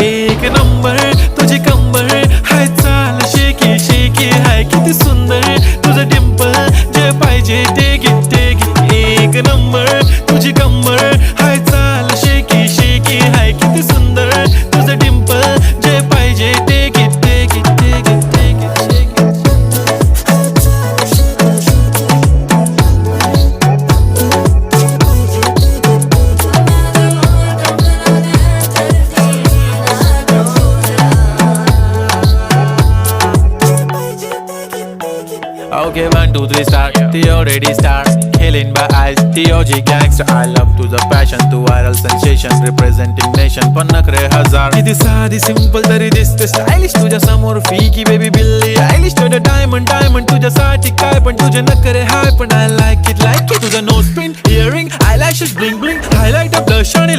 एक नंबर तुझी कंबर हाय चाल शेकी शेकी हाय किती सुंदर तुझं डिंपल जे पाहिजे ते घे ते घे एक नंबर तुझी कंबर हाय चाल शेकी शेकी हाय किती सुंदर तुझं डिंपल जे पाहिजे ते घे ते घे ते घे ते घे Okay, 1, 2, 3 start. The already start. Killing by eyes. The OG gangster. I love to the passion. To viral sensation. Representing nation. पण नखरे हजार. किती साधी simple तरी दिसते stylish. तुझ्या समोर फीकी baby बिल्ली आयलिश. तुझं diamond diamond तुझ्यासाठी काय पण तुझे नखरे हाय पण I like it. तुझं nose pin, earring, eyelashes bling bling. Highlight of blush आणि